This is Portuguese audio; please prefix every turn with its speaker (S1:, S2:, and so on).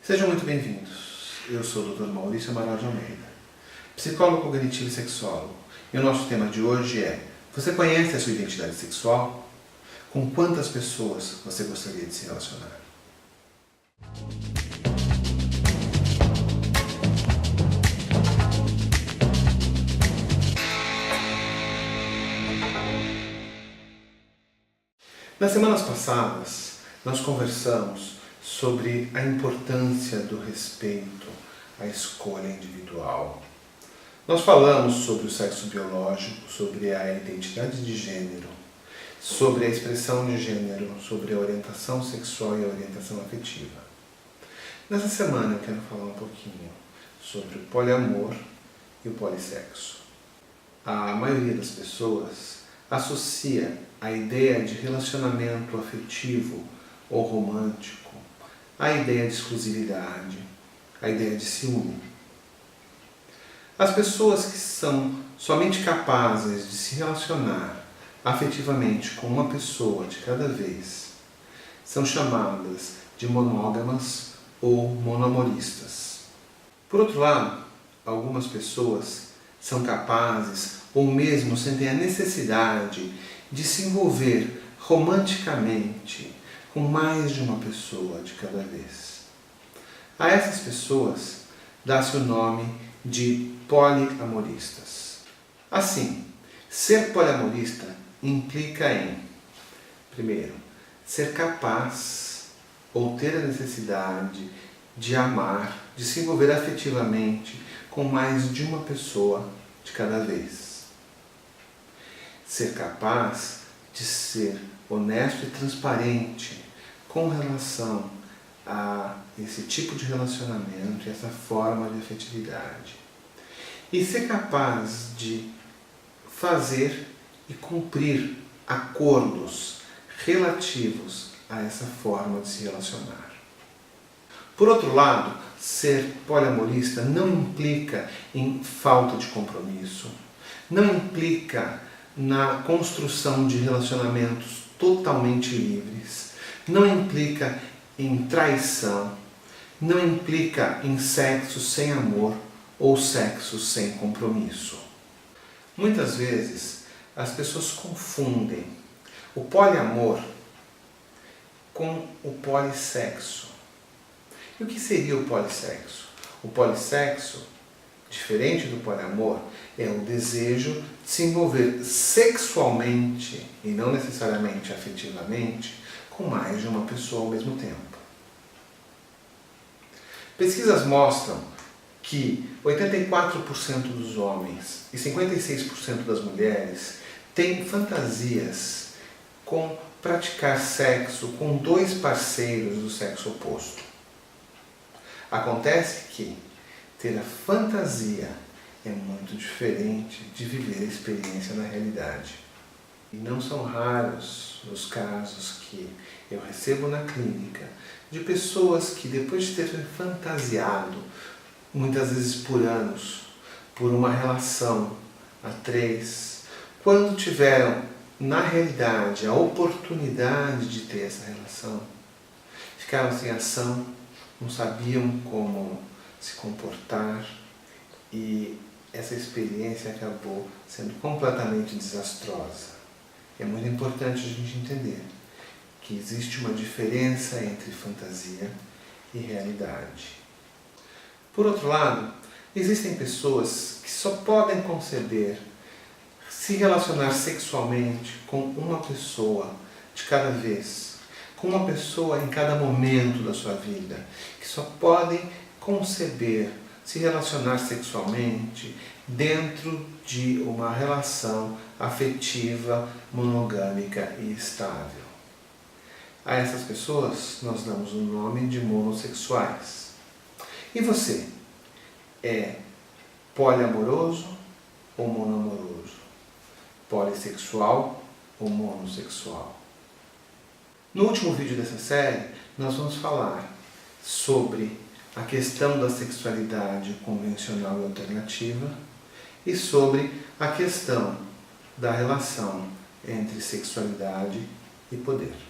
S1: Sejam muito bem-vindos. Eu sou o Dr. Maurício Amaral de Almeida, psicólogo cognitivo e sexólogo. E o nosso tema de hoje é: você conhece a sua identidade sexual? Com quantas pessoas você gostaria de se relacionar? Nas semanas passadas, nós conversamos sobre a importância do respeito à escolha individual. Nós falamos sobre o sexo biológico, sobre a identidade de gênero, sobre a expressão de gênero, sobre a orientação sexual e a orientação afetiva. Nessa semana eu quero falar um pouquinho sobre o poliamor e o polissexo. A maioria das pessoas associa a ideia de relacionamento afetivo ou romântico à ideia de exclusividade, à ideia de ciúme. As pessoas que são somente capazes de se relacionar afetivamente com uma pessoa de cada vez são chamadas de monógamas ou monoamoristas. Por outro lado, algumas pessoas são capazes ou mesmo sentem a necessidade de se envolver romanticamente com mais de uma pessoa de cada vez. A essas pessoas dá-se o nome de poliamoristas. Assim, ser poliamorista implica em, primeiro, ser capaz ou ter a necessidade de amar, de se envolver afetivamente com mais de uma pessoa de cada vez. Ser capaz de ser honesto e transparente com relação a esse tipo de relacionamento e essa forma de afetividade. E ser capaz de fazer e cumprir acordos relativos a essa forma de se relacionar. Por outro lado, ser poliamorista não implica em falta de compromisso, não implica na construção de relacionamentos totalmente livres, não implica em traição, não implica em sexo sem amor ou sexo sem compromisso. Muitas vezes as pessoas confundem o poliamor com o polissexo. E o que seria o polissexo? O polissexo, diferente do poliamor, é o desejo de se envolver sexualmente e não necessariamente afetivamente com mais de uma pessoa ao mesmo tempo. Pesquisas mostram que 84% dos homens e 56% das mulheres têm fantasias com praticar sexo com dois parceiros do sexo oposto. Acontece que ter a fantasia é muito diferente de viver a experiência na realidade. E não são raros os casos que eu recebo na clínica de pessoas que, depois de terem fantasiado, muitas vezes por anos, por uma relação a três, quando tiveram, na realidade, a oportunidade de ter essa relação, ficaram sem ação, não sabiam como se comportar e essa experiência acabou sendo completamente desastrosa. É muito importante a gente entender que existe uma diferença entre fantasia e realidade. Por outro lado, existem pessoas que só podem conceber se relacionar sexualmente com uma pessoa de cada vez, com uma pessoa em cada momento da sua vida, que só podem conceber se relacionar sexualmente dentro de uma relação afetiva, monogâmica e estável. A essas pessoas nós damos o nome de monossexuais. E você? É poliamoroso ou monoamoroso? Polissexual ou monossexual? No último vídeo dessa série, nós vamos falar sobre a questão da sexualidade convencional e alternativa e sobre a questão da relação entre sexualidade e poder.